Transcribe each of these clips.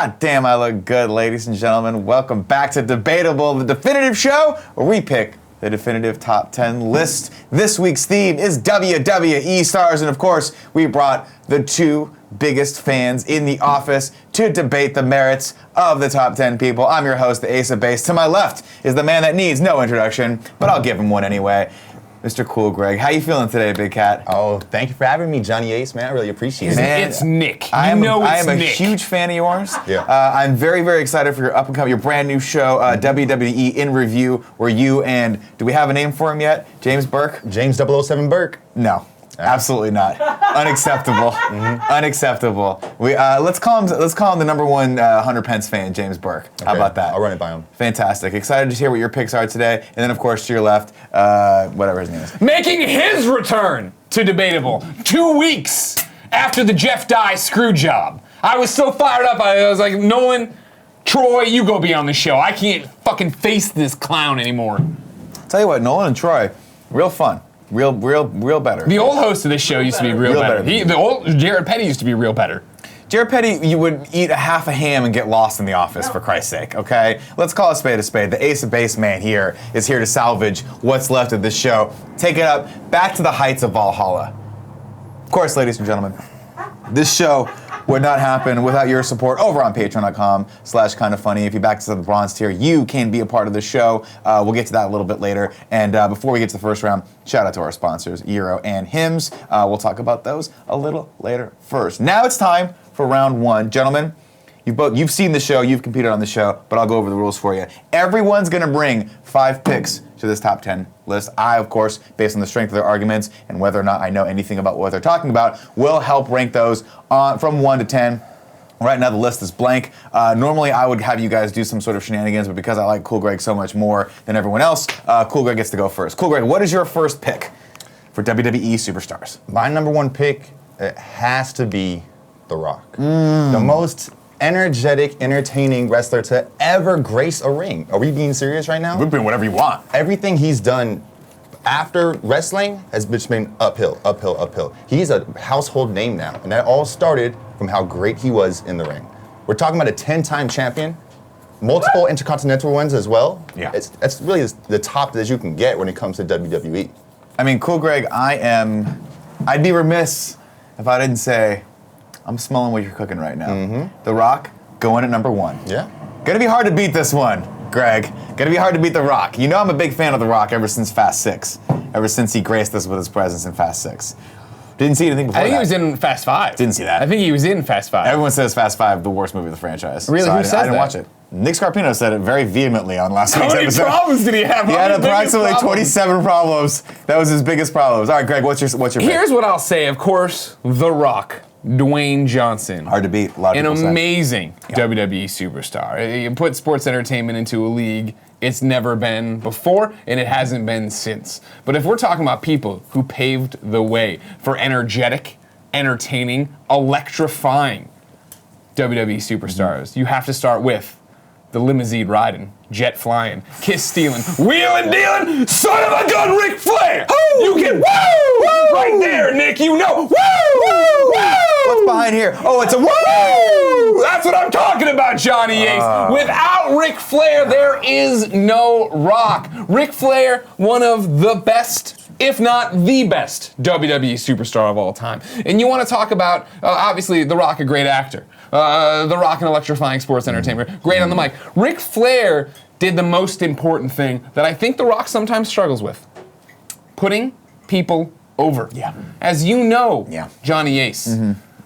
God damn, I look good, ladies and gentlemen. Welcome back to Debatable, the definitive show where we pick the definitive top 10 list. This week's theme is WWE Stars, and of course, we brought the two biggest fans in the office to debate the merits of the top 10 people. I'm your host, the Ace of Base. To my left is the man that needs no introduction, but I'll give him one anyway. Mr. Cool Greg, how you feeling today, Big Cat? Oh, thank you for having me, Johnny Ace, man. I really appreciate it. Man, it's Nick. I am a Nick. huge fan of yours. Yeah. I'm very, very excited for your up and coming, your brand new show, WWE in Review, where you and, do we have a name for him yet? James Burke? James 007 Burke. No. Absolutely not. Unacceptable. Unacceptable. Let's call him the number one Hunter Pence fan, James Burke. Okay. How about that? I'll run it by him. Fantastic. Excited to hear what your picks are today. And then, of course, to your left, whatever his name is. Making his return to Debatable 2 weeks after the Jeff Dye screw job. I was so fired up. I was like, Nolan, Troy, you go be on the show. I can't fucking face this clown anymore. Tell you what, Nolan and Troy, real fun. Real better. The old host of this show used to be real better. The old Jared Petty used to be real better. Jared Petty, you would eat a half a ham and get lost in the office, for Christ's sake, okay? Let's call a spade a spade. The Ace of Base man here is here to salvage what's left of this show. Take it up back to the heights of Valhalla. Of course, ladies and gentlemen, this show would not happen without your support over on patreon.com/kindafunny. If you back us at the bronze tier, you can be a part of the show. We'll get to that a little bit later. And before we get to the first round, shout out to our sponsors, eero and Hims. We'll talk about those a little later first. Now it's time for round one. Gentlemen, you've seen the show, you've competed on the show, but I'll go over the rules for you. Everyone's gonna bring 5 picks to this top 10 list. I, of course, based on the strength of their arguments and whether or not I know anything about what they're talking about, will help rank those from 1 to 10. Right now the list is blank. Normally I would have you guys do some sort of shenanigans, but because I like Cool Greg so much more than everyone else, Cool Greg gets to go first. Cool Greg, what is your first pick for WWE Superstars? My number one pick, it has to be The Rock. The most energetic, entertaining wrestler to ever grace a ring. Are we being serious right now? We're doing whatever you want. Everything he's done after wrestling has just been uphill, uphill, uphill. He's a household name now, and that all started from how great he was in the ring. We're talking about a 10-time champion, multiple intercontinental wins as well. Yeah. That's really the top that you can get when it comes to WWE. I mean, Cool Greg, I'd be remiss if I didn't say, I'm smelling what you're cooking right now. The Rock, going at number 1. Yeah. Gonna be hard to beat this one, Greg. Gonna be hard to beat The Rock. You know I'm a big fan of The Rock ever since Fast 6. Ever since he graced us with his presence in Fast 6. Didn't see anything before I think that. he was in Fast 5. Didn't see that. I think he was in Fast 5. Everyone says Fast 5, the worst movie of the franchise. Really? So Who I says didn't that? watch it. Nick Scarpino said it very vehemently on last week's How many episode. problems did he have? He How had many biggest approximately problems? 27 problems. That was his biggest problems. All right, Greg, what's your pick? Here's what I'll say. Of course, The Rock, Dwayne Johnson. Hard to beat. A lot of An people say. amazing WWE superstar. You put sports entertainment into a league it's never been before, and it hasn't been since. But if we're talking about people who paved the way for energetic, entertaining, electrifying WWE superstars, you have to start with the limousine riding, jet flying, kiss stealing, wheeling dealing, son of a gun, Ric Flair! You can woo! Right there, Nick, you know, woo! What's behind here? Oh, it's a woo! That's what I'm talking about, Johnny Ace. Without Ric Flair, there is no Rock. Ric Flair, one of the best, if not the best, WWE superstar of all time. And you want to talk about, obviously, The Rock, a great actor. The Rock, an electrifying sports entertainer. Great on the mic. Ric Flair did the most important thing that I think The Rock sometimes struggles with. Putting people over. Yeah. As you know, Yeah. Johnny Ace.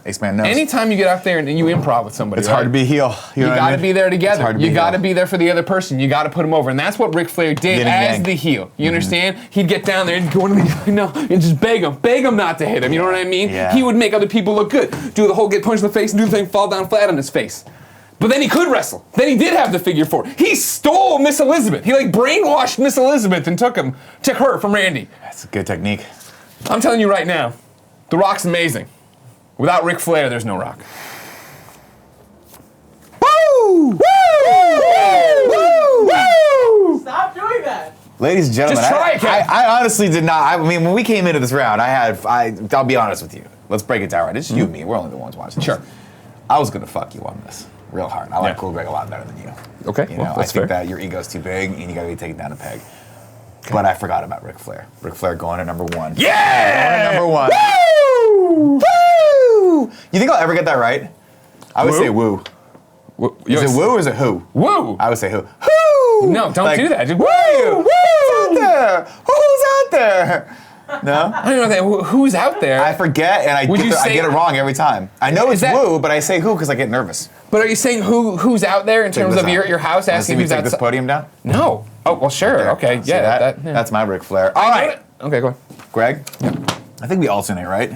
Ace Man knows. Anytime you get out there and you improv with somebody, It's hard to be heel. You know what I got to mean? be there It's together. hard to be You got to heel. be there for the other person. You got to put them over, and that's what Ric Flair did Yin and as yang. the heel. You understand? He'd get down there and go and just beg them not to hit him. You know what I mean? Yeah. He would make other people look good. Do the whole get punched in the face and do the thing, fall down flat on his face. But then he could wrestle. Then he did have the figure 4. He stole Miss Elizabeth. He brainwashed Miss Elizabeth and took her from Randy. That's a good technique. I'm telling you right now, The Rock's amazing. Without Ric Flair, there's no Rock. Woo! Woo! Woo! Woo! Stop doing that. Ladies and gentlemen, Just try it, Ken. I honestly did not. I mean, when we came into this round, I'll be honest with you. Let's break it down right. It's just you and me. We're only the ones watching. Sure. This. I was gonna fuck you on this. Real hard. I like Yeah. Cool Greg a lot better than you. Okay, You know, well, I that's think fair. that your ego's too big and you gotta be taken down a peg. But I forgot about Ric Flair. Ric Flair going at number 1. Yeah! Going at number 1. Woo! Woo! You think I'll ever get that right? I would Woo? say woo. Is it woo or is it who? Woo! I would say who. Who? No, don't do that. Just woo! Who's out there? Who's out there? No? I don't know who's out there. I forget and I get it wrong every time. I know it's woo, but I say who because I get nervous. But are you saying who's out there in terms of your house asking who's take outside? this podium down? No. Oh, well, sure. There. Okay. See Yeah. that? Yeah. That's my Ric Flair. All right. Okay, go ahead. Greg? I think we alternate, right?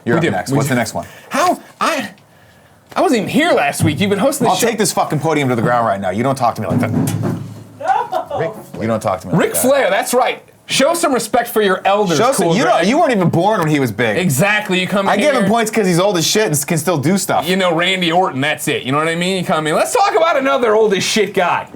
You're up do. next. We What's do. the next one? How? I wasn't even here last week. You've been hosting this I'll show. take this fucking podium to the ground right now. You don't talk to me like that. You don't talk to me like Ric that. Flair, that's right. Show some respect for your elders. Cool Greg. You weren't even born when he was big. Exactly. You come in I here. give him points because he's old as shit and can still do stuff. You know, Randy Orton, that's it. You know what I mean? You come in. Let's talk about another old as shit guy.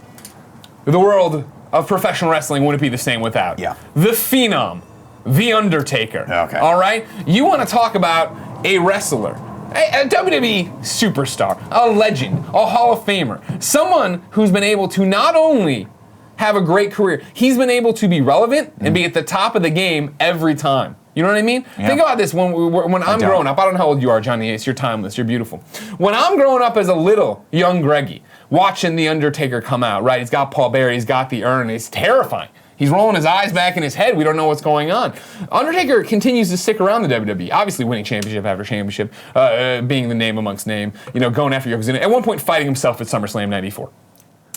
The world of professional wrestling wouldn't be the same without. Yeah. The Phenom, The Undertaker. Okay. All right? You want to talk about a wrestler, a WWE superstar, a legend, a Hall of Famer, someone who's been able to not only have a great career, he's been able to be relevant and be at the top of the game every time. You know what I mean? Yeah. Think about this. When I'm don't. growing up, I don't know how old you are, Johnny Ace. You're timeless. You're beautiful. When I'm growing up as a little young Greggy, watching The Undertaker come out, right? He's got Paul Bearer, he's got the urn. It's terrifying. He's rolling his eyes back in his head. We don't know what's going on. Undertaker continues to stick around the WWE, obviously winning championship after championship, being the name amongst name, you know, going after Yokozuna. At one point, fighting himself at SummerSlam '94.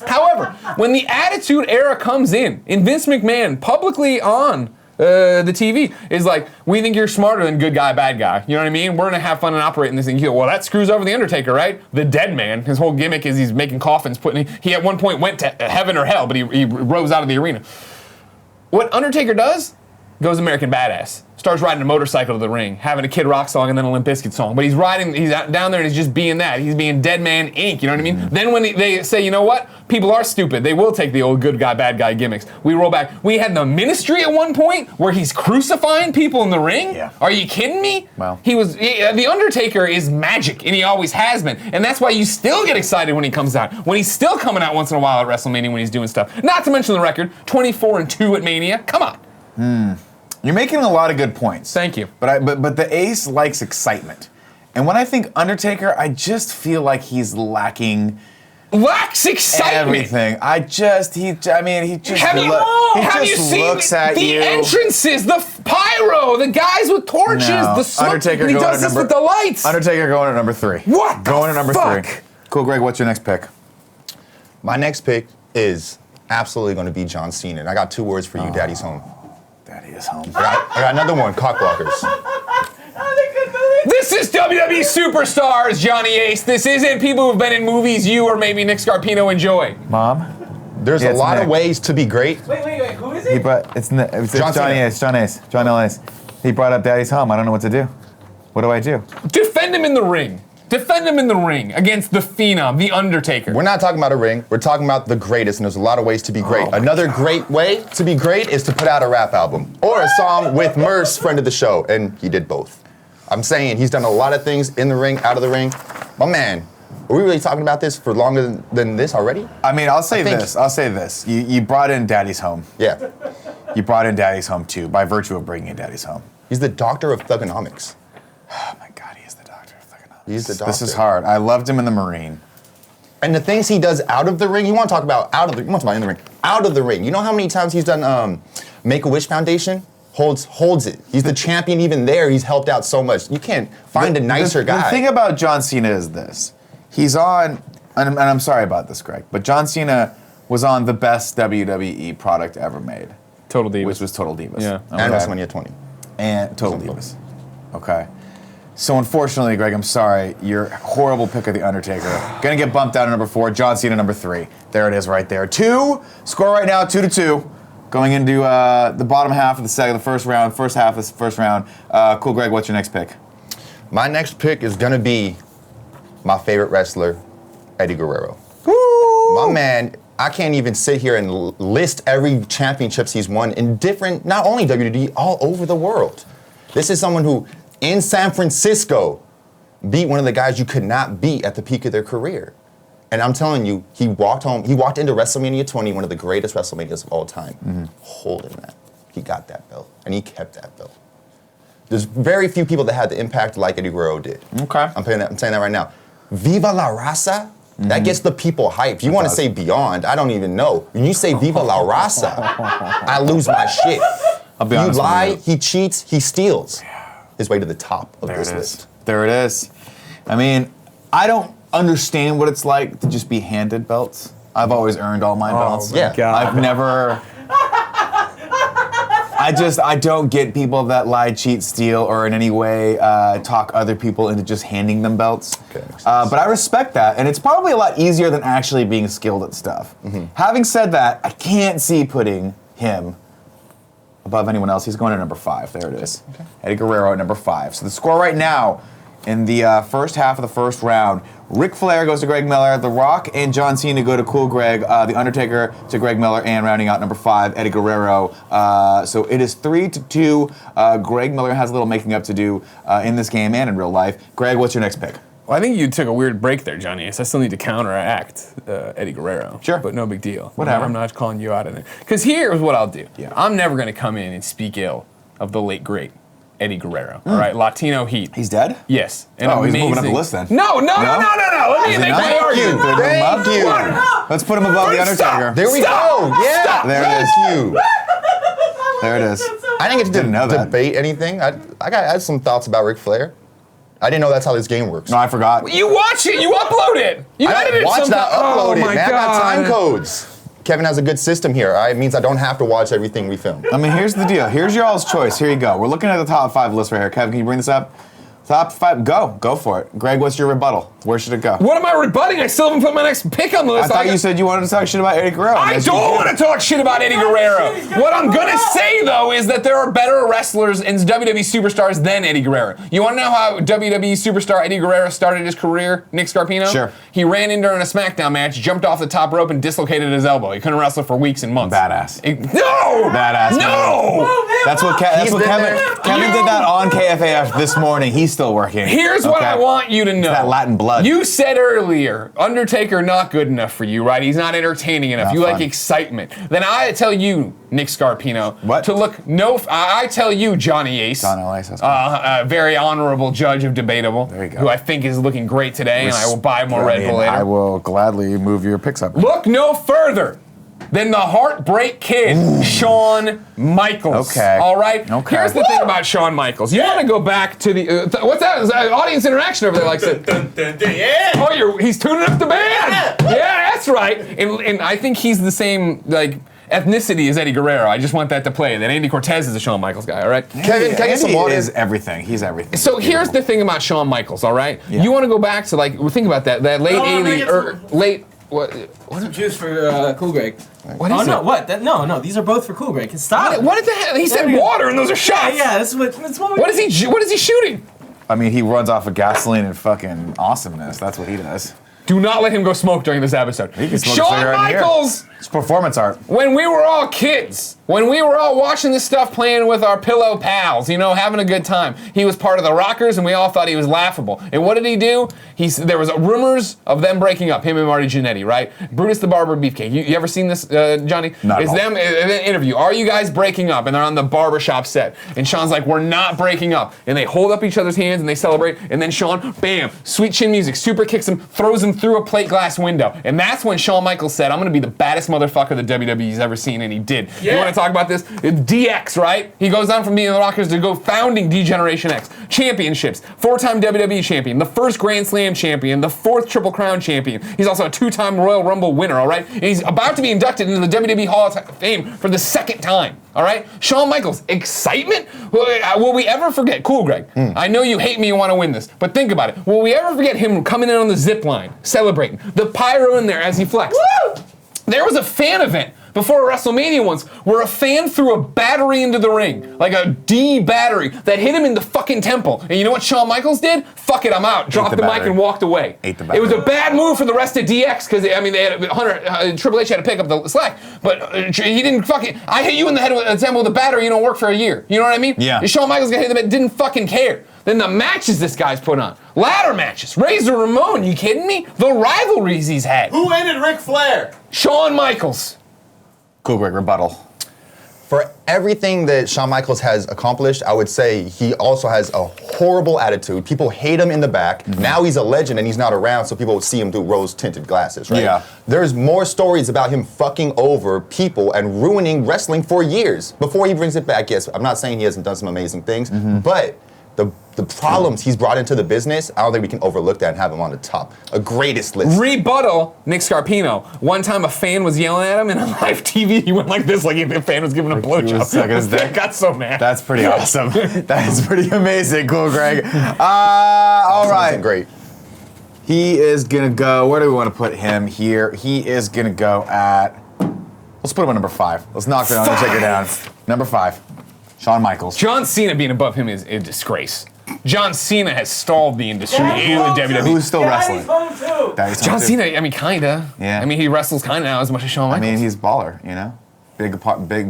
However, when the Attitude Era comes in, and Vince McMahon publicly on the TV is like, we think you're smarter than good guy, bad guy. You know what I mean? We're gonna have fun and operate in this thing. You go, well, that screws over the Undertaker, right? The dead man. His whole gimmick is he's making coffins. He at one point went to heaven or hell, but he rose out of the arena. What Undertaker does, goes American Badass. Starts riding a motorcycle to the ring, having a Kid Rock song and then a Limp Bizkit song. But he's down there and he's just being that. He's being Dead Man Inc., you know what I mean? Then when they say, you know what? People are stupid. They will take the old good guy, bad guy gimmicks. We roll back. We had the Ministry at one point where he's crucifying people in the ring. Yeah. Are you kidding me? Well. The Undertaker is magic, and he always has been. And that's why you still get excited when he comes out. When he's still coming out once in a while at WrestleMania when he's doing stuff. Not to mention the record, 24-2 at Mania. Come on. You're making a lot of good points. Thank you. But the Ace likes excitement. And when I think Undertaker, I just feel like he's lacking Lacks excitement. everything. He just Have you just seen looks at the you. entrances, the pyro, the guys with torches, No. the smoke? Undertaker and he going does at this number- with the lights. Undertaker going at number 3. What the Going at number fuck? 3. Cool, Greg, what's your next pick? My next pick is absolutely going to be John Cena. And I got 2 words for you, Daddy's home. Daddy is home. I got another one, cockblockers. This is WWE Superstars, Johnny Ace. This isn't people who've been in movies you or maybe Nick Scarpino enjoy. Mom? There's Yeah, a it's lot of Nick. ways to be great. Wait, who is He it? brought it's John Johnny Cena. Ace, John L. Ace. He brought up Daddy's home. I don't know what to do. What do I do? Defend him in the ring. Defend him in the ring against the Phenom, the Undertaker. We're not talking about a ring. We're talking about the greatest, and there's a lot of ways to be great. Another great way to be great is to put out a rap album or a song with Merce, friend of the show, and he did both. I'm saying he's done a lot of things in the ring, out of the ring. My man, are we really talking about this for longer than this already? I mean, I'll say think- this. You brought in Daddy's home. Yeah. You brought in Daddy's home too, by virtue of bringing in Daddy's home. He's the doctor of thugonomics. Oh my God, he is the doctor of thugonomics. He's the This is doctor. hard. I loved him in the Marine. And the things he does out of the ring, you want to talk about out of the, you want to talk about in the ring, out of the ring. You know how many times he's done Make-A-Wish Foundation? Holds it. He's the champion even there. He's helped out so much. You can't find a nicer guy. The thing about John Cena is this. He's on, and I'm sorry about this, Greg, but John Cena was on the best WWE product ever made, Total Divas. which was Total Divas. Yeah. and Okay. WrestleMania 20. And Total Divas. Okay. So unfortunately, Greg, I'm sorry. Your horrible pick of The Undertaker. Gonna get bumped down to number 4. John Cena, number 3. There it is right there. 2. Score right now, 2-2. Going into the bottom half of the first round, first half of the first round. Cool, Greg, what's your next pick? My next pick is going to be my favorite wrestler, Eddie Guerrero. Woo! My man, I can't even sit here and list every championships he's won in different, not only WWE, all over the world. This is someone who, in San Francisco, beat one of the guys you could not beat at the peak of their career. And I'm telling you, he walked into WrestleMania 20, one of the greatest WrestleManias of all time, holding that. He got that belt, and he kept that belt. There's very few people that had the impact like Eddie Guerrero did. Okay. I'm saying that right now. Viva la Raza, that gets the people hyped. You want to say Beyond, I don't even know. When you say Viva la Raza, I lose my shit. I'll be You honest lie, with you. he cheats, he steals his way to the top of this list. There it is. I mean, I don't understand what it's like to just be handed belts. I've always earned all my belts. Yeah. I've never. I don't get people that lie, cheat, steal, or in any way talk other people into just handing them belts. Okay, makes sense. But I respect that, and it's probably a lot easier than actually being skilled at stuff. Having said that, I can't see putting him above anyone else. He's going to number 5. There it is. Okay. Eddie Guerrero at number 5. So the score right now in the first half of the first round, Ric Flair goes to Greg Miller, The Rock and John Cena go to Cool Greg, The Undertaker to Greg Miller, and rounding out number 5, Eddie Guerrero. So it is 3-2. Greg Miller has a little making up to do in this game and in real life. Greg, what's your next pick? Well, I think you took a weird break there, Johnny. So I still need to counteract Eddie Guerrero. Sure. But no big deal. Whatever. I'm not calling you out on it. Because here's what I'll do. Yeah. I'm never going to come in and speak ill of the late, great Eddie Guerrero. All right, Latino heat. He's dead? Yes. And Oh, he's amazing. moving up the list then. No. Let me make my Thank you. argument. Thank you. Let's put him above The Undertaker. There we go. Yeah. There it is. Thank you. There it is. I didn't get to Didn't know that. debate anything. I had some thoughts about Ric Flair. I didn't know that's how this game works. No, I forgot. You watch it. You upload it. You I edited don't watch sometime. that, upload it, my man. I got time God. codes. Kevin has a good system here. All right? It means I don't have to watch everything we film. I mean, here's the deal. Here's your all's choice. Here you go. We're looking at the top 5 list right here. Kevin, can you bring this up? Top 5. Go for it. Greg, what's your rebuttal? Where should it go? What am I rebutting? I still haven't put my next pick on the list. I thought you said you wanted to talk shit about Eddie Guerrero. I don't want to talk shit about Eddie Guerrero. What I'm gonna say though is that there are better wrestlers in WWE Superstars than Eddie Guerrero. You want to know how WWE Superstar Eddie Guerrero started his career? Nick Scarpino? Sure. He ran in during a SmackDown match, jumped off the top rope, and dislocated his elbow. He couldn't wrestle for weeks and months. Badass. No! Badass. No! That's what Kevin did that on KFAF this morning. He's still working. Here's what I want you to know. that Latin blood. You said earlier, Undertaker not good enough for you, right? He's not entertaining enough. Not You fun. like excitement. Then I tell you, Nick Scarpino, What? to look no. I tell you, Johnny Ace, John L. Ace, that's a very honorable judge of Debatable, There you go. who I think is looking great today, and I will buy more Red Bull later. I will gladly move your picks up. Look no further than the Heartbreak Kid, Shawn Michaels. Okay. All right? Okay. Here's the thing about Shawn Michaels. You want to go back to the... what's that? Is that audience interaction over there like that? Yeah. Oh, he's tuning up the band. Yeah, that's right. And I think he's the same, like, ethnicity as Eddie Guerrero. I just want that to play. That Andy Cortez is a Shawn Michaels guy, all right? Kevin, can I get some Andy water? is everything. He's everything. So here's the thing about Shawn Michaels, all right? Yeah. You want to go back to, like, think about that late No, I'm gonna 80s, get or some- late... What Some juice for Cool Greg. What Oh is no! it? What? No. These are both for Cool Greg. Stop. What the hell? He said There you go. water, and those are shots. Yeah, that's what we What is he? What is he shooting? I mean, he runs off of gasoline and fucking awesomeness. That's what he does. Do not let him go smoke during this episode. He can smoke a Shawn cigarette in here. Michaels, It's performance art. when we were all kids, when we were all watching this stuff playing with our pillow pals, you know, having a good time, he was part of the Rockers, and we all thought he was laughable. And what did he do? There was rumors of them breaking up, him and Marty Jannetty, right? Brutus the Barber Beefcake. You ever seen this, Johnny? Not at It's all. them in an interview. Are you guys breaking up? And they're on the barbershop set. And Sean's like, we're not breaking up. And they hold up each other's hands and they celebrate. And then Shawn, bam, sweet chin music, super kicks him, throws him through a plate glass window. And that's when Shawn Michaels said, I'm going to be the baddest motherfucker the WWE's ever seen. And he did. You want to talk about this? DX, right? He goes on from being the Rockers to go founding D-Generation X. Championships. 4-time WWE champion. The first Grand Slam champion. The 4th Triple Crown champion. He's also a 2-time Royal Rumble winner, all right? And he's about to be inducted into the WWE Hall of Fame for the 2nd time, all right? Shawn Michaels, excitement? Will we ever forget? Cool, Greg. I know you hate me and want to win this, but think about it. Will we ever forget him coming in on the zip line, celebrating, the pyro in there as he flexed? Woo! There was a fan event before WrestleMania once where a fan threw a battery into the ring, like a D battery, that hit him in the fucking temple. And you know what Shawn Michaels did? Fuck it, I'm out. Dropped the mic and walked away. Ate the It was a battery. bad move for the rest of DX because they had Triple H had to pick up the slack, but he didn't fucking. I hit you in the head with a temple with a battery. You don't work for a year. You know what I mean? Yeah. Shawn Michaels got hit in the head, didn't fucking care. Then the matches this guy's put on, ladder matches, Razor Ramon. You kidding me? The rivalries he's had. Who ended Ric Flair? Shawn Michaels. Cool, Greg, rebuttal. For everything that Shawn Michaels has accomplished, I would say he also has a horrible attitude. People hate him in the back. Now he's a legend and he's not around, so people see him through rose-tinted glasses, right? Yeah. There's more stories about him fucking over people and ruining wrestling for years before he brings it back. Yes, I'm not saying he hasn't done some amazing things, but the problems he's brought into the business, I don't think we can overlook that and have him on the top. A greatest list. Rebuttal, Nick Scarpino. One time a fan was yelling at him and on live TV he went like this, like the fan was giving him a blowjob. sucking his dick. Got so mad. That's pretty awesome. That is pretty amazing. Cool, Greg. All right. Great. He is gonna go. Where do we want to put him here? He is gonna go at. Let's put him at number 5. Let's knock it down and take it down. Number 5, Shawn Michaels. John Cena being above him is a disgrace. John Cena has stalled the industry in the WWE. Who's still wrestling? Daddy's home too. Daddy's John home too. Cena, I mean, kinda. Yeah. I mean, he wrestles kinda now as much as Shawn I Michaels. mean, he's a baller, you know?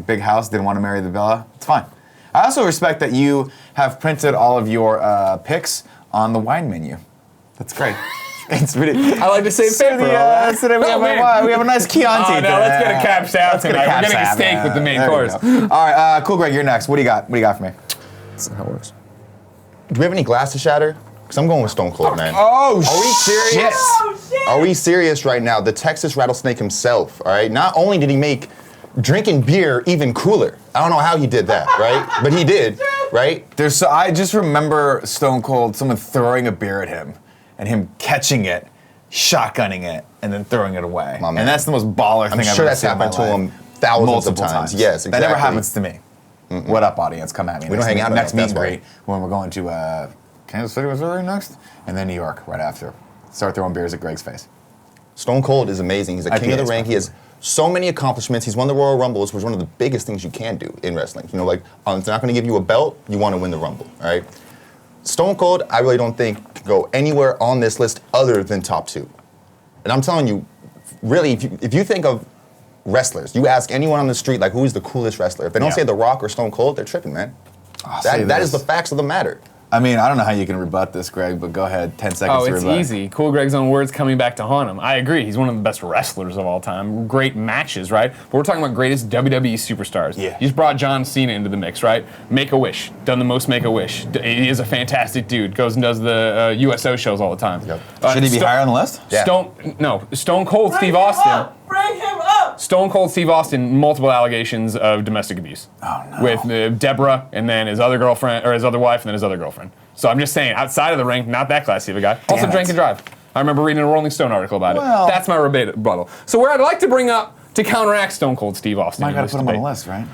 Big house, didn't want to marry the Bella. It's fine. I also respect that you have printed all of your picks on the wine menu. That's great. It's really. I like to save paper. Today we have a nice Chianti. Oh, no, let's get a Cap South Let's get a tonight. Cap We're getting a South, steak yeah. with the main There we course. go. All right, Cool Greg, you're next. What do you got? What do you got for me? That's how it works. Do we have any glass to shatter? Because I'm going with Stone Cold, man. Oh, Are we serious? Oh shit! Are we serious right now? The Texas Rattlesnake himself, all right? Not only did he make drinking beer even cooler. I don't know how he did that, right? But he did, right? I just remember Stone Cold, someone throwing a beer at him, and him catching it, shotgunning it, and then throwing it away. My man. And that's the most baller thing I'm I've sure ever that's seen in my happened to life. him thousands Multiple of times. Yes, exactly. That never happens to me. What up, audience? Come at me. We don't hang out next enough, meet and that's greet when we're going to Kansas City, Missouri next, and then New York right after. Start throwing beers at Greg's face. Stone Cold is amazing. He's a king of the IPAs, ring. He has so many accomplishments. He's won the Royal Rumbles, which is one of the biggest things you can do in wrestling. You know, like, it's not going to give you a belt. You want to win the Rumble, all right? Stone Cold, I really don't think can go anywhere on this list other than top 2. And I'm telling you, really, if you think of wrestlers, you ask anyone on the street, like, who is the coolest wrestler? If they don't Yeah. say The Rock or Stone Cold, they're tripping, man. say That is this. the facts of the matter. I mean, I don't know how you can rebut this, Greg, but go ahead. 10 seconds Oh, to it's rebut. easy. Cool Greg's own words coming back to haunt him. I agree. He's one of the best wrestlers of all time. Great matches, right? But we're talking about greatest WWE superstars. Yeah. You just brought John Cena into the mix, right? Make-A-Wish. Done the most Make-A-Wish. He is a fantastic dude. Goes and does the USO shows all the time. Yep. Should he be higher on the list? Yeah. Stone Cold Steve Bring him Austin. up! Bring him up! Stone Cold Steve Austin, multiple allegations of domestic abuse. Oh, no. With Deborah, and then his other girlfriend, or his other wife, and then his other girlfriend. So I'm just saying, outside of the ring, not that classy of a guy. Also Damn drank it. and drive. I remember reading a Rolling Stone article about Well- it. That's my rebuttal. So where I'd like to bring up to counteract Stone Cold Steve Austin. I in gotta this put him on the debate. list, right?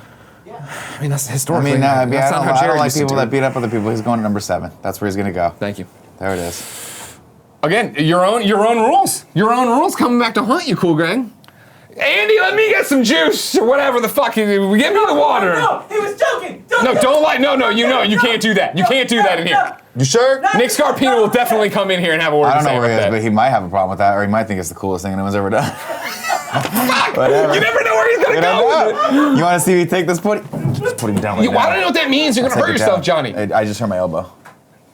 I mean, that's I historically. mean, that's I not how don't Jared like used to people do that it. beat up other people. He's going to number 7. That's where he's going to go. Thank you. There it is. Again, your own rules. Your own rules coming back to haunt you, Cool Greg. Andy, let me get some juice or whatever the fuck. Give me the water. No, he was joking! No, don't lie. No, you know, you can't do that. You can't do that in here. You sure? Nick Scarpino will definitely come in here and have a word I to don't know say where he about is, that. but he might have a problem with that, or he might think it's the coolest thing anyone's ever done. You never know where he's gonna go with it. You want to see me take this putty? Just put him down right now. I don't know what that means. You're gonna Take hurt it yourself, down. Johnny. I just hurt my elbow.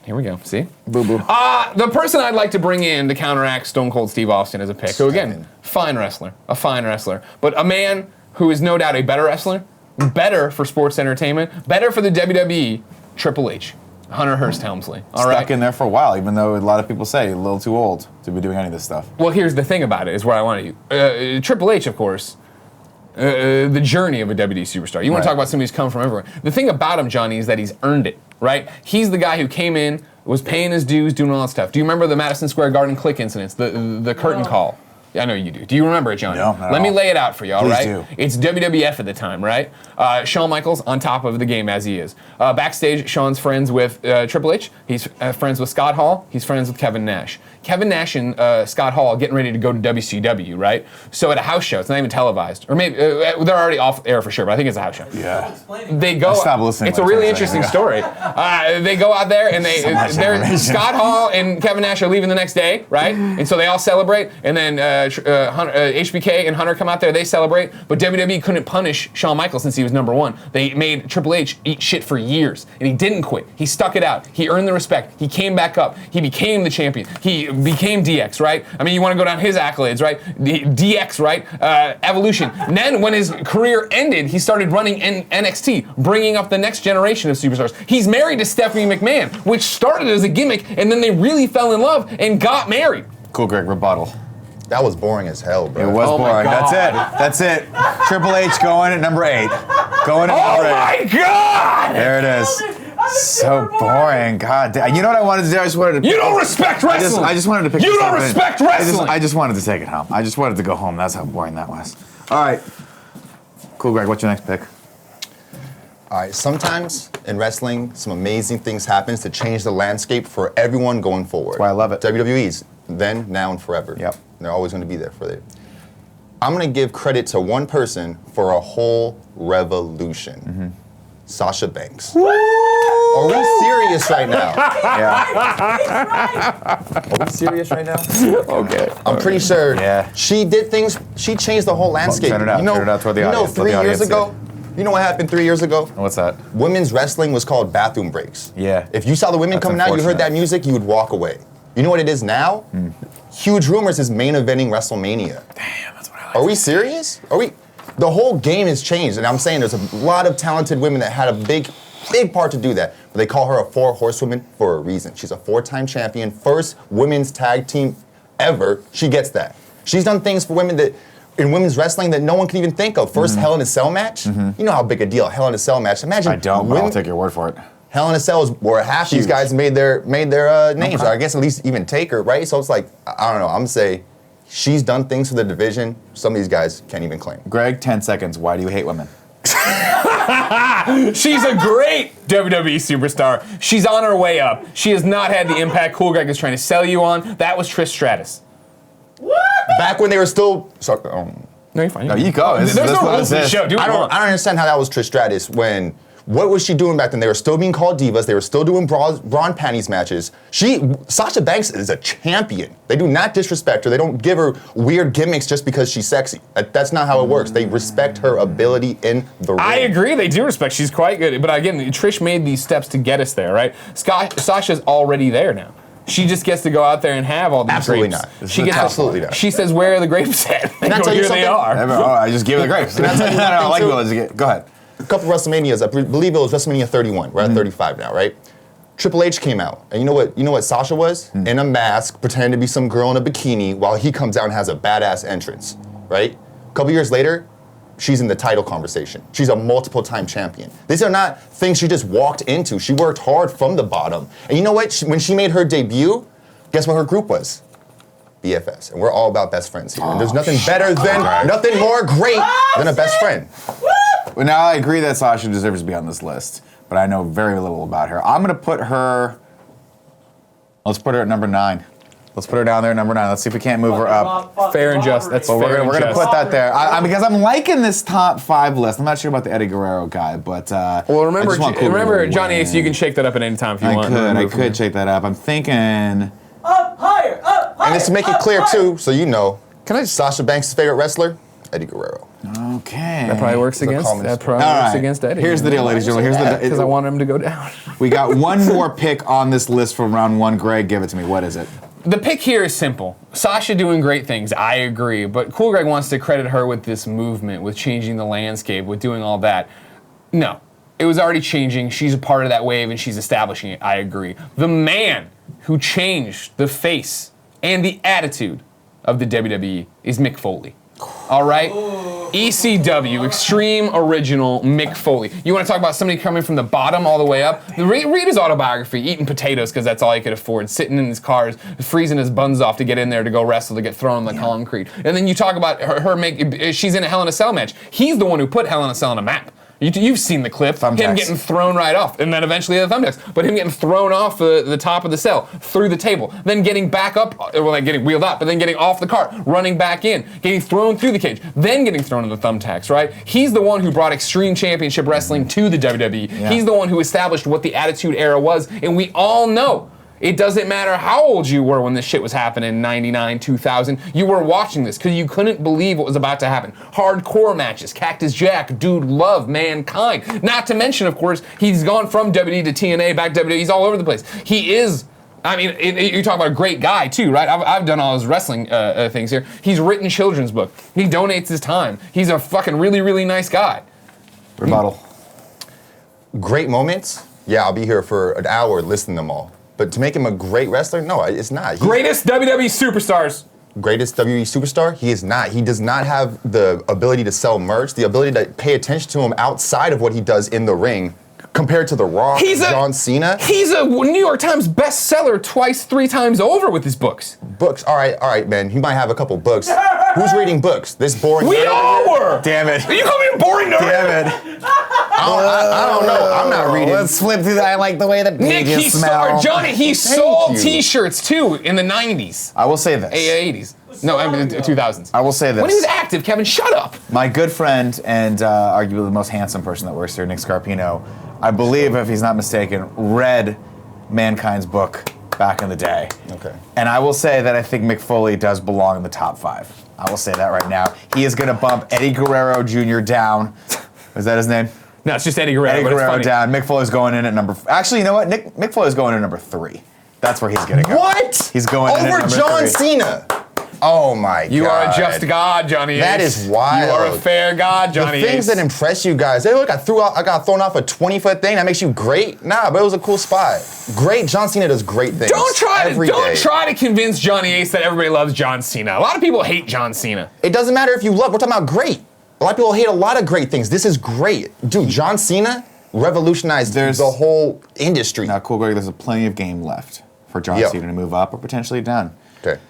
Here we go. See? Boo boo. The person I'd like to bring in to counteract Stone Cold Steve Austin as a pick, who again, fine wrestler, but a man who is no doubt a better wrestler, better for sports entertainment, better for the WWE, Triple H, Hunter Hearst Helmsley. All right. Stuck in there for a while, even though a lot of people say a little too old to be doing any of this stuff. Well, here's the thing about it, is where I want to. Triple H, of course, the journey of a WWE superstar. You want Right. to talk about somebody who's come from everywhere. The thing about him, Johnny, is that he's earned it, right? He's the guy who came in, was paying his dues, doing all that stuff. Do you remember the Madison Square Garden click incidents, the curtain call? I know you do. Do you remember it, Johnny? No, not at Let me all. lay it out for you, all Please right? do. It's WWF at the time, right? Shawn Michaels on top of the game as he is. Backstage, Shawn's friends with Triple H. He's friends with Scott Hall. He's friends with Kevin Nash. Kevin Nash and Scott Hall getting ready to go to WCW, right? So at a house show, it's not even televised. Or maybe they're already off air for sure, but I think it's a house show. Yeah. They go. Stop listening. It's a really interesting story. They go out there and Scott Hall and Kevin Nash are leaving the next day, right? And so they all celebrate, and then HBK and Hunter come out there. They celebrate, but WWE couldn't punish Shawn Michaels since he was number one. They made Triple H eat shit for years, and he didn't quit. He stuck it out. He earned the respect. He came back up. He became the champion. He became DX, right? I mean, you want to go down his accolades, right? DX, right? Evolution. And then when his career ended, he started running NXT, bringing up the next generation of superstars. He's married to Stephanie McMahon, which started as a gimmick, and then they really fell in love and got married. Cool, Greg, rebuttal. That was boring as hell, bro. It was Oh my boring. God. That's it. Triple H going at number 8. Going at Oh number 8. my God! There it is. So boring. God damn. You know what I wanted to do? I just wanted to. You don't respect wrestling. I just wanted to pick You this don't up and- respect wrestling. I just wanted to take it home. I just wanted to go home. That's how boring that was. All right. Cool, Greg. What's your next pick? All right, sometimes in wrestling, some amazing things happen to change the landscape for everyone going forward. why I love it. WWE's then, now, and forever. Yep. They're always going to be there for it. I'm going to give credit to one person for a whole revolution. Mm-hmm. Sasha Banks. Are we serious right now? Yeah. Are we serious right now? Okay. I'm pretty sure Yeah. she did things, she changed the whole landscape. Turn it out, turn it out toward the audience, let 3 the years audience see ago, you know what happened 3 years ago? What's that? Women's wrestling was called bathroom breaks. Yeah. If you saw the women That's coming out, you heard unfortunate. that music, you would walk away. You know what it is now? Huge Rumors is main eventing WrestleMania. Damn, that's what I like. Are we serious? The whole game has changed, and I'm saying there's a lot of talented women that had a big part to do that. But they call her a 4 horsewoman for a reason. She's a 4-time champion, first women's tag team ever. She gets that. She's done things for women that in women's wrestling that no one can even think of. First Hell in a Cell match. You know how big a deal a Hell in a Cell match. Imagine. I don't, but I'll take your word for it. Hell in a Cell is where half these Huge. guys made their names, or I guess at least even Taker, right? So it's like, I don't know, I'm gonna say she's done things for the division some of these guys can't even claim. Greg, 10 seconds. Why do you hate women? She's a great WWE superstar. She's on her way up. She has not had the impact Cool Greg is trying to sell you on. That was Trish Stratus. Back when they were still, sorry, No, you're fine. No, you go. There's no rules to the show. Do what I you don't want. understand how that was Trish Stratus when, what was she doing back then? They were still being called divas. They were still doing bra and panties matches. Sasha Banks is a champion. They do not disrespect her. They don't give her weird gimmicks just because she's sexy. That's not how it works. They respect her ability in the ring. I agree, they do respect. She's quite good. But again, Trish made these steps to get us there, right? Sasha's already there now. She just gets to go out there and have all these Absolutely grapes. not. She gets Absolutely not. She says, "Where are the grapes at?" Can I tell you Here they something? are. Oh, I just gave her the grapes. Can I tell you one I thing, like too? Will. Go ahead. A couple WrestleManias, I believe it was WrestleMania 31. We're at 35 now, right? Triple H came out, and you know what Sasha was? In a mask, pretending to be some girl in a bikini, while he comes out and has a badass entrance, right? A couple years later, she's in the title conversation. She's a multiple-time champion. These are not things she just walked into. She worked hard from the bottom. And you know what? When she made her debut, guess what her group was? BFFs. And we're all about best friends here. And there's nothing better than, nothing more great than a best friend. Well, now I agree that Sasha deserves to be on this list, but I know very little about her. I'm gonna put her. Let's put her at number 9. Let's put her down there at number 9. Let's see if we can't move her up. Fair and just. That's But fair we're and gonna just. put that there. Because I'm liking this top 5 list. I'm not sure about the Eddie Guerrero guy, but Well, I just want Cool remember, Greg to Johnny win. Ace, you can shake that up at any time if you want. I could shake that up. I'm thinking. Up higher, up higher. And just to make it up clear, higher. too, so you know, Sasha Banks' favorite wrestler? Eddie Guerrero. Okay. That probably works a against. common That story. probably All works right. against Eddie. Here's the deal, ladies and gentlemen. Because I want him to go down. We got one more pick on this list from round 1. Greg, give it to me. What is it? The pick here is simple. Sasha doing great things, I agree, but Cool Greg wants to credit her with this movement, with changing the landscape, with doing all that. No, it was already changing. She's a part of that wave and she's establishing it, I agree. The man who changed the face and the attitude of the WWE is Mick Foley. All right? ECW, Extreme Original Mick Foley. You want to talk about somebody coming from the bottom all the way up? Read his autobiography, eating potatoes because that's all he could afford, sitting in his cars, freezing his buns off to get in there to go wrestle, to get thrown on the concrete. And then you talk about she's in a Hell in a Cell match. He's the one who put Hell in a Cell on a map. You've seen the clip, Thumbtacks. Him getting thrown right off, and then eventually the thumbtacks, but him getting thrown off the top of the cell, through the table, then getting back up, well, like getting wheeled up, but then getting off the cart, running back in, getting thrown through the cage, then getting thrown in the thumbtacks, right? He's the one who brought Extreme Championship Wrestling to the WWE. Yeah. He's the one who established what the Attitude Era was, and we all know it doesn't matter how old you were when this shit was happening, 99, 2000, you were watching this because you couldn't believe what was about to happen. Hardcore matches, Cactus Jack, Dude Love, Mankind. Not to mention, of course, he's gone from WWE to TNA, back to WWE, he's all over the place. He is, I mean, you talk about a great guy too, right? I've done all his wrestling things here. He's written children's book. He donates his time. He's a fucking really, really nice guy. Rebuttal. Great moments. Yeah, I'll be here for an hour listening to them all. But to make him a great wrestler, no, it's not. Greatest WWE Superstars. Greatest WWE superstar? He is not. He does not have the ability to sell merch, the ability to pay attention to him outside of what he does in the ring. Compared to The Rock, John Cena. He's a New York Times bestseller twice, 3 times over with his books. Books, all right, man. He might have a couple books. Who's reading books? This boring. We all were. Damn it. Are you calling me a boring nerd? Damn it. I don't know. I'm not reading. Let's flip through that. I like the way the Nick, pages smell. Johnny, he sold T-shirts too in the 90s. I will say this. 80s. No, I mean the 2000s. I will say this. When he was active, Kevin, shut up. My good friend and arguably the most handsome person that works here, Nick Scarpino, I believe, if he's not mistaken, read Mankind's book back in the day. Okay. And I will say that I think Mick Foley does belong in the top 5. I will say that right now. He is going to bump Eddie Guerrero Jr. down. Is that his name? No, it's just Eddie Guerrero. Eddie but Guerrero it's funny. down. Mick Foley's going in at number. Actually, you know what? Mick Foley's going in at number 3. That's where he's going to go. What? He's going in at over number John 3. Cena. Oh my God. You are a just God, Johnny. That Ace. is wild. You are a fair God, Johnny. The things Ace. that impress you guys. Hey, look, I got thrown off a 20-foot thing. That makes you great? Nah, but it was a cool spot. Great. John Cena does great things. Don't try day. to convince Johnny Ace that everybody loves John Cena. A lot of people hate John Cena. It doesn't matter if you love. We're talking about great. A lot of people hate a lot of great things. This is great. Dude, John Cena revolutionized the whole industry. Now, cool, Greg, there's plenty of game left for John Cena to move up or potentially down. Okay.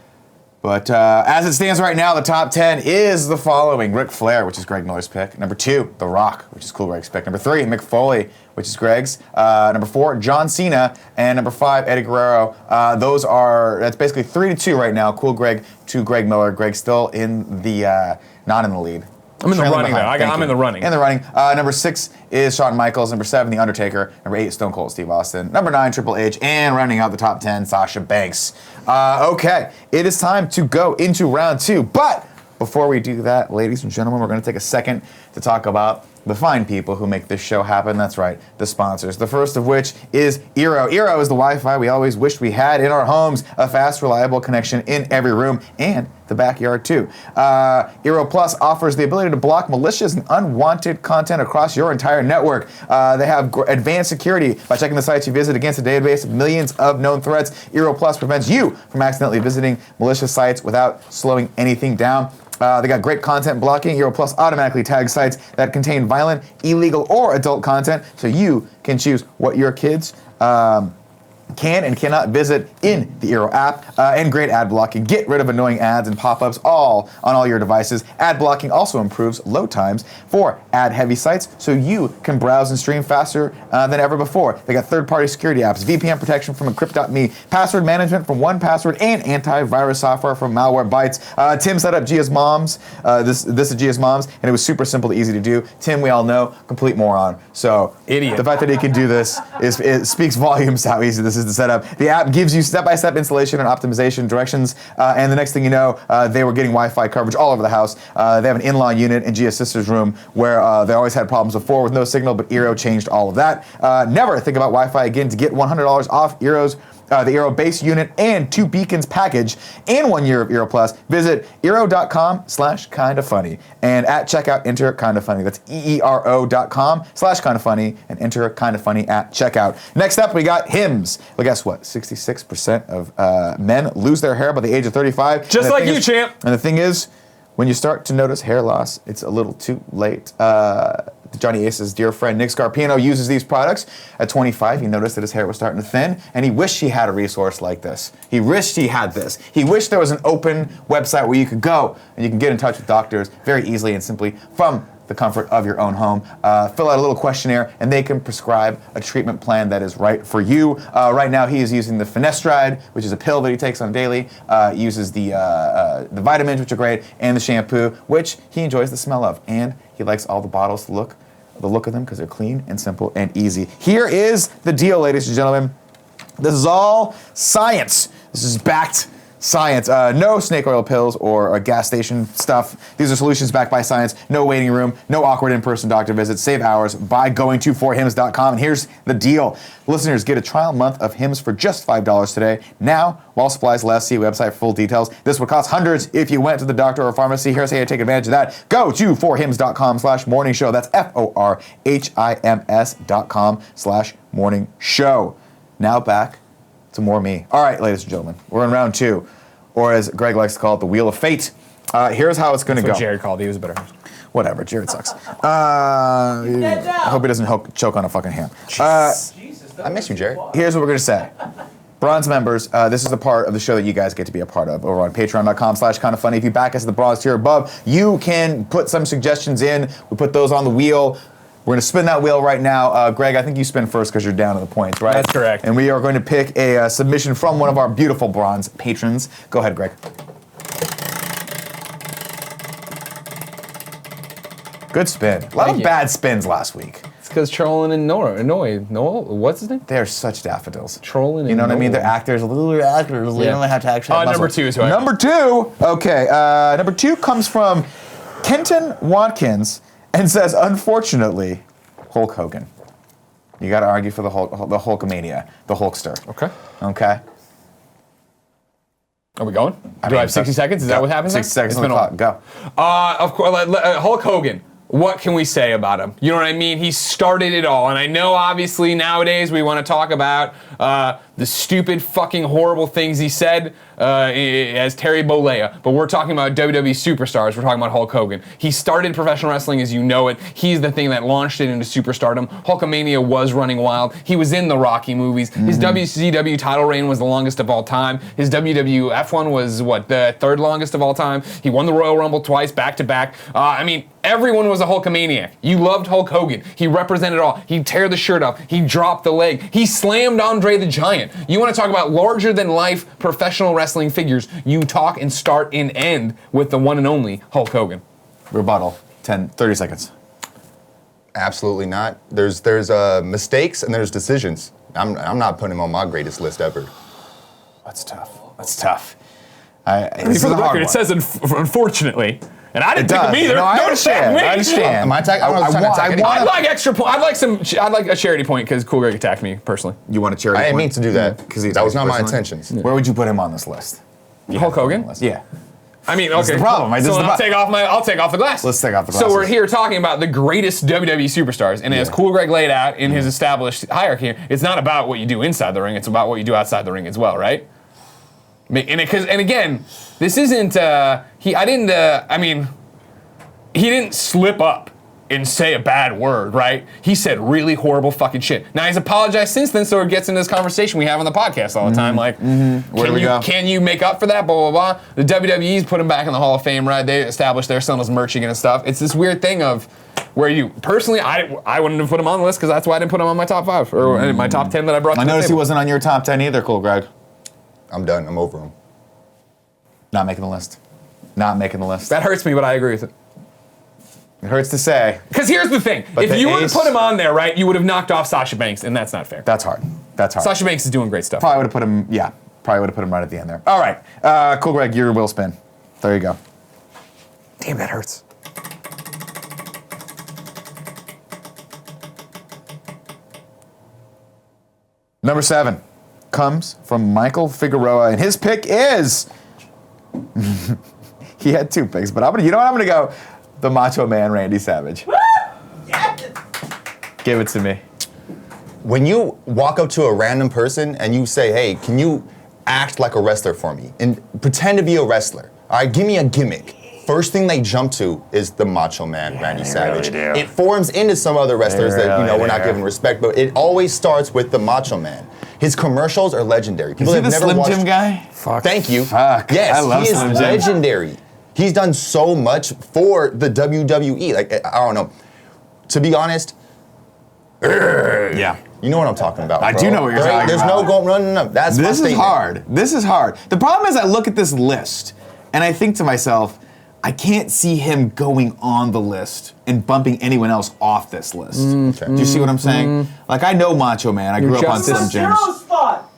But as it stands right now, the top 10 is the following. Ric Flair, which is Greg Miller's pick. Number 2, The Rock, which is Cool Greg's pick. Number 3, Mick Foley, which is Greg's. Number 4, John Cena. And number 5, Eddie Guerrero. That's basically 3-2 right now. Cool Greg to Greg Miller. Greg's still in the, not in the lead. I'm in the running behind. though. I'm in the running. In the running. Number 6 is Shawn Michaels. Number 7, The Undertaker. Number 8, Stone Cold Steve Austin. Number 9, Triple H. And rounding out the top 10, Sasha Banks. Okay, it is time to go into round 2. But before we do that, ladies and gentlemen, we're going to take a second to talk about the fine people who make this show happen. That's right, the sponsors. The first of which is eero. eero is the Wi-Fi we always wished we had in our homes. A fast, reliable connection in every room and the backyard too. eero Plus offers the ability to block malicious and unwanted content across your entire network. They have advanced security by checking the sites you visit against a database of millions of known threats. eero Plus prevents you from accidentally visiting malicious sites without slowing anything down. They got great content blocking. eero Plus automatically tags sites that contain violent, illegal, or adult content, so you can choose what your kids can and cannot visit in the eero app. And great ad blocking. Get rid of annoying ads and pop-ups on all your devices. Ad blocking also improves load times for ad-heavy sites, so you can browse and stream faster than ever before. They got third-party security apps, VPN protection from Encrypt.me, password management from 1Password, and antivirus software from Malwarebytes. Tim set up Gia's Mom's. This is Gia's Mom's, and it was super simple and easy to do. Tim, we all know, complete moron. So Idiot. The fact that he can do this it speaks volumes to how easy this is to set up. The app gives you step-by-step installation and optimization directions, and the next thing you know, they were getting Wi-Fi coverage all over the house. They have an in-law unit in Gia's sister's room where they always had problems before with no signal, but eero changed all of that. Never think about Wi-Fi again. To get $100 off eero's the eero base unit and 2 beacons package and 1 year of eero Plus, visit eero.com/kindafunny, and at checkout enter kindafunny. That's eero.com/kindafunny and enter kindafunny at checkout. Next up, we got hymns. Well, guess what? 66% of men lose their hair by the age of 35. Just like you, champ. And the thing is, When you start to notice hair loss, it's a little too late. Johnny Ace's dear friend Nick Scarpino uses these products. At 25, he noticed that his hair was starting to thin, and he wished he had a resource like this. He wished he had this. He wished there was an open website where you could go and you can get in touch with doctors very easily and simply from the comfort of your own home. Fill out a little questionnaire, and they can prescribe a treatment plan that is right for you. Right now, he is using the Finasteride, which is a pill that he takes on daily. Uses the vitamins, which are great, and the shampoo, which he enjoys the smell of, and he likes all the bottles to look of them because they're clean and simple and easy. Here is the deal, ladies and gentlemen. This is all science. This is backed science. No snake oil pills or gas station stuff. These are solutions backed by science. No waiting room, no awkward in-person doctor visits. Save hours by going to forhims.com. And here's the deal. Listeners get a trial month of Hims for just $5 today. Now, while supplies last, see website for full details. This would cost hundreds if you went to the doctor or pharmacy. Here's how you take advantage of that. Go to forhims.com/morning show. That's forhims.com/morning show. Now back to more me. All right, ladies and gentlemen, we're in round 2, or as Greg likes to call it, the Wheel of Fate. Here's how it's going to go. That's what Jared called it. He was a better host. Whatever, Jared sucks. I hope he doesn't choke on a fucking ham. I miss you, Jared. Here's what we're going to say. Bronze members, this is the part of the show that you guys get to be a part of over on patreon.com/kindafunny. If you back us at the bronze tier above, you can put some suggestions in. We put those on the wheel. We're going to spin that wheel right now. Greg, I think you spin first because you're down to the points, right? That's correct. And we are going to pick a submission from one of our beautiful bronze patrons. Go ahead, Greg. Good spin. A lot of bad spins last week. It's because Trolling and Noel, what's his name? They're such daffodils. Trolling and You know what I mean? Noel. They're actors, little actors. They don't have to actually have Number muscle. 2 is who I Number 2, okay. Number 2 comes from Kenton Watkins and says, unfortunately, Hulk Hogan. You got to argue for the Hulkamania, the Hulkster. Okay. Okay? Are we going? Do I have 60 seconds? Is that what happens? 60 seconds on the clock. Go. Of course, Hulk Hogan. What can we say about him? You know what I mean? He started it all. And I know, obviously, nowadays we want to talk about the stupid, fucking, horrible things he said as Terry Bollea. But we're talking about WWE Superstars. We're talking about Hulk Hogan. He started professional wrestling as you know it. He's the thing that launched it into superstardom. Hulkamania was running wild. He was in the Rocky movies. His WCW title reign was the longest of all time. His WWF one was, the third longest of all time. He won the Royal Rumble twice, back to back. Everyone was a Hulkamaniac. You loved Hulk Hogan. He represented it all. He'd tear the shirt off. He dropped the leg. He slammed Andre the Giant. You want to talk about larger-than-life professional wrestling figures, you talk and start and end with the one and only Hulk Hogan. Rebuttal. 30 seconds. Absolutely not. There's mistakes and there's decisions. I'm not putting him on my greatest list ever. That's tough. That's tough. For the record, it says unfortunately. And I didn't pick him either. No, I Don't understand. attack me. I understand. Am I attacking? I'd like extra point. I'd like a charity point because Cool Greg attacked me personally. You want a charity I didn't point? mean to do that. Because That was not my intentions. Where would you put him on this list? Hulk Hogan? Yeah. I mean, That's okay. the problem. So I'll take off the glass. Let's take off the So glasses. we're here talking about the greatest WWE superstars, and as Cool Greg laid out in his established hierarchy, it's not about what you do inside the ring; it's about what you do outside the ring as well, right? And again, this isn't. He didn't slip up and say a bad word, right? He said really horrible fucking shit. Now he's apologized since then, so it gets into this conversation we have on the podcast all the time. Where do we go? Can you make up for that? Blah, blah, blah. The WWE's put him back in the Hall of Fame, right? They established they're selling his merch again and stuff. It's this weird thing of where you, personally, I wouldn't have put him on the list because that's why I didn't put him on my top 5 or my top 10 that I brought to I the noticed he table. wasn't on your top 10 either, Cool Greg. I'm done. I'm over him. Not making the list. Not making the list. That hurts me, but I agree with it. It hurts to say. Because here's the thing. But if the you would have ace- put him on there, right, you would have knocked off Sasha Banks, and that's not fair. That's hard. That's hard. Sasha Banks is doing great stuff. Probably would have put him, probably would have put him right at the end there. All right. Cool Greg, your will spin. There you go. Damn, that hurts. Number 7 comes from Michael Figueroa, and his pick is... He had 2 picks, but I'm gonna go the Macho Man Randy Savage. Give it to me. When you walk up to a random person and you say, hey, can you act like a wrestler for me? And pretend to be a wrestler. All right, give me a gimmick. first thing they jump to is the Macho Man, Randy Savage. really do. It forms into some other wrestlers that we're not giving respect, but it always starts with the Macho Man. His commercials are legendary. People Is he have the never Slim watched. Jim guy? Fuck. Thank you. Fuck. Yes, I love he is Slim Jim. legendary. He's done so much for the WWE. Like, I don't know. To be honest, Yeah. you know what I'm talking about. I bro. do know what you're talking There's about. no going, no. That's my This is statement. hard. This is hard. The problem is I look at this list and I think to myself, I can't see him going on the list and bumping anyone else off this list. Do you see what I'm saying? Like, I know Macho Man. I grew up on Justice. Slim Jims. Zero spot.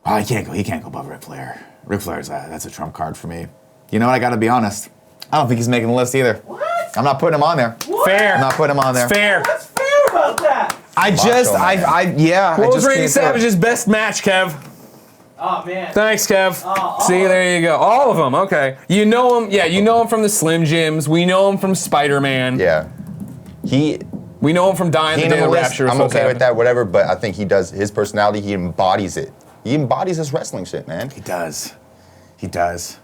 Oh, he can't go above Ric Flair. Ric Flair's that's a trump card for me. You know what? I got to be honest. I don't think he's making the list either. What? I'm not putting him on there. What? Fair. I'm not putting him on there. It's fair. What's fair about that? I just, Man. yeah. What I was just Randy can't do it. Savage's best match, Kev? Oh man. Thanks, Kev. Oh, See, there you go. All of them. Okay. You know him. Yeah, you know him from the Slim Jims. We know him from Spider-Man. Yeah. We know him from Dying He the ain't Day on of the list. Rapture. I'm okay with that, whatever, but I think he does, his personality, he embodies it. He embodies his wrestling shit, man. He does. He does.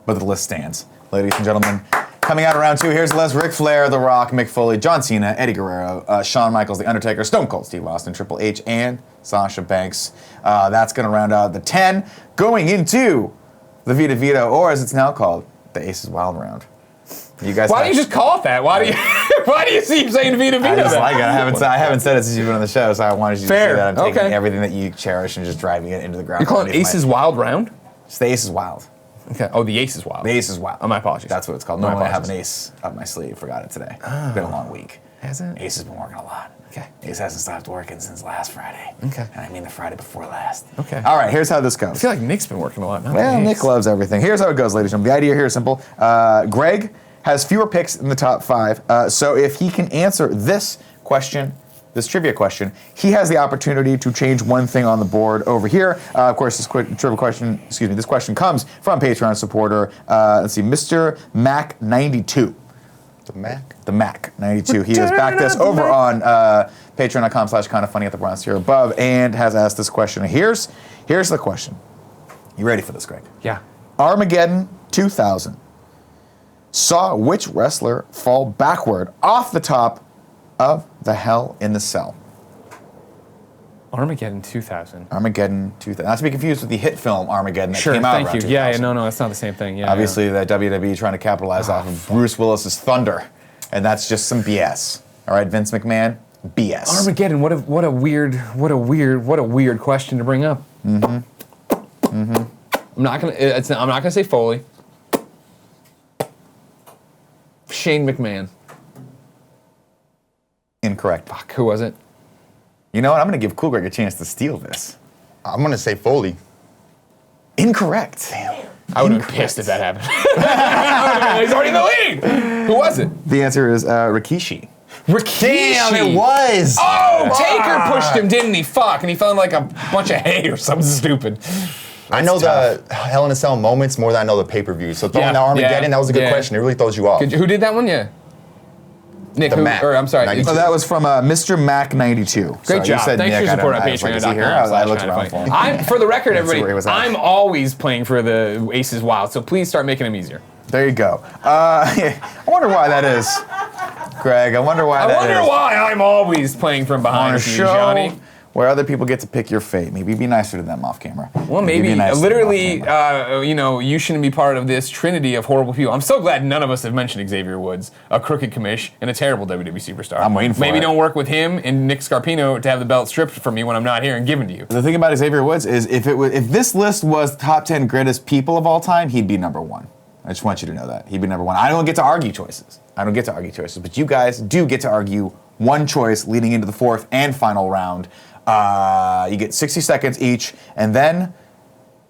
But the list stands. Ladies and gentlemen, coming out of round two, here's the list. Ric Flair, The Rock, Mick Foley, John Cena, Eddie Guerrero, Shawn Michaels, The Undertaker, Stone Cold Steve Austin, Triple H, and Sasha Banks. That's going to round out the 10, going into the Vita Vito, or as it's now called, the Aces Wild Round. You guys Why do you just call it that? Why do you why do you keep saying Vita Vita? I just then? like it. I haven't said it since you've been on the show, so I wanted you to Fair. say that I'm taking Okay. everything that you cherish and just driving it into the ground. You call it underneath Aces my- Wild Round? It's the Aces Wild. Okay. Oh, the Ace is Wild. The Ace is Wild. Oh, my apologies. That's what it's called. My Normally I have an apologies. ace up my sleeve. Forgot it today. It's been a long week. Has it? Ace has been working a lot. Okay. Ace hasn't stopped working since last Friday. Okay. And I mean the Friday before last. Okay. All right, here's how this I goes. feel like Nick's been working a lot. Not Well, the Nick Ace. loves everything. Here's how it goes, ladies and gentlemen. The idea here is simple. Greg has fewer picks in the top five. So if he can answer this question, this trivia question, he has the opportunity to change one thing on the board over here. Of course, this trivia question, this question comes from Patreon supporter, let's see, Mr. Mac92. The Mac92. He has backed us over on patreon.com/kindafunny at the bronze here above and has asked this question. Here's the question. You ready for this, Greg? Yeah. Armageddon 2000 saw which wrestler fall backward off the top of the Hell in the Cell? Armageddon 2000. Armageddon 2000. Not to be confused with the hit film Armageddon that Sure, came out thank around you. 2000. Yeah, no, that's not the same thing. Yeah. Obviously, that WWE trying to capitalize off of Bruce Willis's thunder, and that's just some BS. All right, Vince McMahon, BS. Armageddon. What a weird question to bring up. I'm not gonna say Foley. Shane McMahon. Incorrect. Fuck, who was it? You know what? I'm going to give Cool Greg a chance to steal this. I'm going to say Foley. Incorrect. I would have been pissed if that happened. He's already in the lead. Who was it? The answer is Rikishi. Rikishi. Damn, it was! Oh, Taker pushed him, didn't he? Fuck, and he fell in like a bunch of hay or something stupid. I know the Hell in a Cell moments more than I know the pay-per-view. So throwing Yeah, the Armageddon, yeah, that was a good yeah. question. It really throws you off. Who did that one? Yeah. Nick, The who, Mac. or I'm sorry. 92. So that was from Mr. Mac92. Great job. Thanks for your support on I was like, is he here? Patreon.com. I looked around for him. I'm, for the record, That's where he everybody, was at. I'm always playing for the Aces Wild, so please start making them easier. There you go. I wonder why that is, Greg. I wonder why I that wonder is. why I'm always playing from On behind a you, show Johnny. where other people get to pick your fate. Maybe be nicer to them off camera. Well, maybe be nice to them literally, off camera. you shouldn't be part of this trinity of horrible people. I'm so glad none of us have mentioned Xavier Woods, a crooked commish, and a terrible WWE superstar. I'm waiting for Maybe it. don't work with him and Nick Scarpino to have the belt stripped from me when I'm not here and given to you. The thing about Xavier Woods is if this list was top 10 greatest people of all time, he'd be number one. I just want you to know that. He'd be number one. I don't get to argue choices. But you guys do get to argue one choice leading into the fourth and final round. You get 60 seconds each, and then,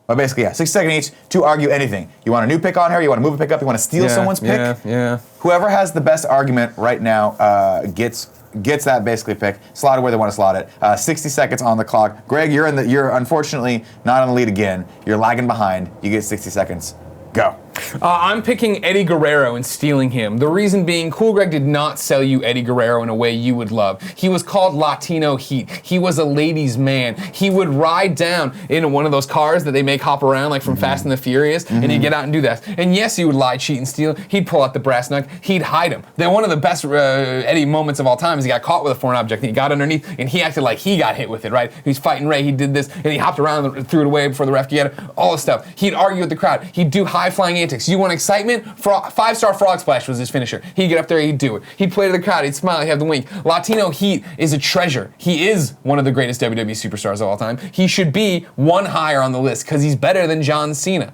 well, basically, 60 seconds each to argue anything. You want a new pick on here? You want to move a pick up? You want to steal someone's pick? Yeah. Whoever has the best argument right now gets that basically pick. Slot it where they want to slot it. 60 seconds on the clock. Greg, you're unfortunately not on the lead again. You're lagging behind. You get 60 seconds. Go. I'm picking Eddie Guerrero and stealing him. The reason being, Cool Greg did not sell you Eddie Guerrero in a way you would love. He was called Latino Heat. He was a ladies' man. He would ride down in one of those cars that they make hop around like from Fast and the Furious, and he'd get out and do that. And yes, he would lie, cheat, and steal. He'd pull out the brass knuck. He'd hide him. Then one of the best Eddie moments of all time is he got caught with a foreign object, and he got underneath, and he acted like he got hit with it, right? He's fighting Ray. He did this, and he hopped around and threw it away before the ref could get it. All this stuff. He'd argue with the crowd. He'd do high-flying antics. You want excitement? Five-star frog splash was his finisher. He'd get up there, he'd do it. He'd play to the crowd, he'd smile, he'd have the wink. Latino Heat is a treasure. He is one of the greatest WWE superstars of all time. He should be one higher on the list because he's better than John Cena.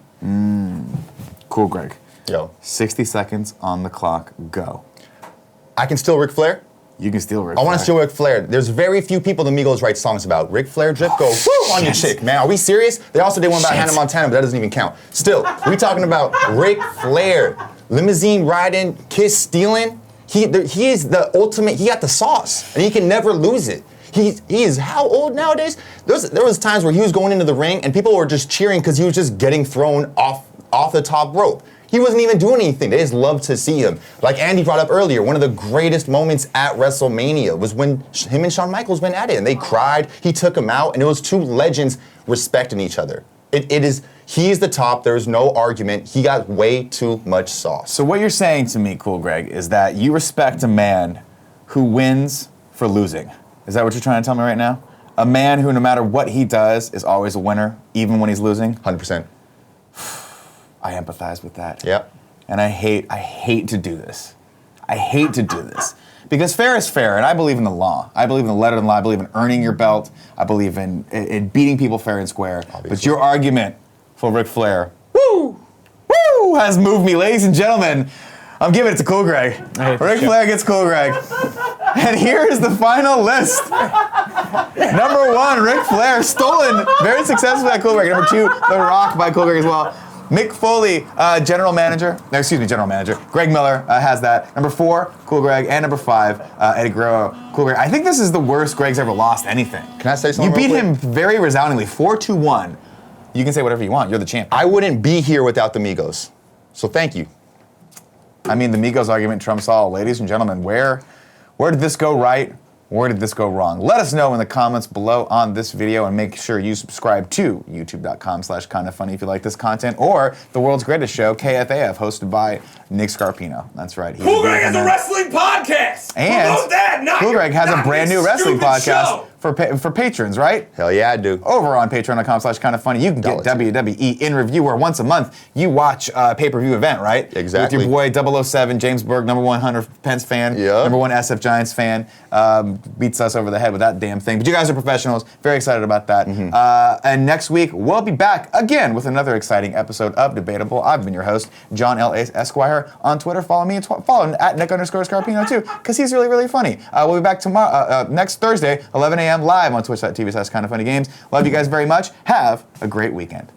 Cool, Greg. Yo. 60 seconds on the clock, go. I can steal Ric Flair. You can steal Ric I Flair. want to steal Ric Flair. There's very few people the Migos write songs about. Ric Flair drip go woo on your chick, man. Are we serious? They also did one about Hannah Montana, but that doesn't even count. Still, we talking about Ric Flair. Limousine riding, kiss stealing. He is the ultimate, he got the sauce, and he can never lose it. He is how old nowadays? There was times where he was going into the ring and people were just cheering because he was just getting thrown off the top rope. He wasn't even doing anything. They just loved to see him. Like Andy brought up earlier, one of the greatest moments at WrestleMania was when him and Shawn Michaels went at it, and they cried. He took him out, and it was two legends respecting each other. He's the top. There's no argument. He got way too much sauce. So what you're saying to me, Cool Greg, is that you respect a man who wins for losing. Is that what you're trying to tell me right now? A man who, no matter what he does, is always a winner, even when he's losing? 100%. I empathize with that. Yep. And I hate to do this. I hate to do this. Because fair is fair, and I believe in the law. I believe in the letter of the law. I believe in earning your belt. I believe in beating people fair and square. Obviously. But your argument for Ric Flair, has moved me. Ladies and gentlemen, I'm giving it to Cool Greg. Ric Flair gets Cool Greg. And here is the final list. Number 1, Ric Flair, stolen very successfully by Cool Greg. Number 2, The Rock by Cool Greg as well. Mick Foley, general manager. Greg Miller has that. Number 4, Cool Greg. And number 5, Eddie Guerrero, Cool Greg. I think this is the worst Greg's ever lost anything. Can I say something You beat real him quick? very resoundingly, 4-1. You can say whatever you want. You're the champion. I wouldn't be here without the Migos. So thank you. I mean, the Migos argument trumps all. Ladies and gentlemen, where did this go right? Where did this go wrong? Let us know in the comments below on this video, and make sure you subscribe to youtube.com/kindafunny if you like this content, or the world's greatest show, KFAF, hosted by Nick Scarpino. That's right. Cool Greg has a wrestling podcast. And Promote that, not Cool your- Greg has a not brand your new wrestling stupid podcast show. for patrons, right? Hell yeah, I do. Over on patreon.com/kindafunny, you can get WWE in review, where once a month you watch a pay-per-view event, right? Exactly. With your boy 007, James Berg, number 1 Hunter Pence fan, Yep. number 1 SF Giants fan, beats us over the head with that damn thing. But you guys are professionals, very excited about that. And next week, we'll be back again with another exciting episode of Debatable. I've been your host, John L. Esquire. On Twitter, follow me, follow at Nick_Scarpino too, because he's really, really funny. We'll be back tomorrow, next Thursday, 11 a.m. live on twitch.tv/kindafunnygames. Love you guys very much. Have a great weekend.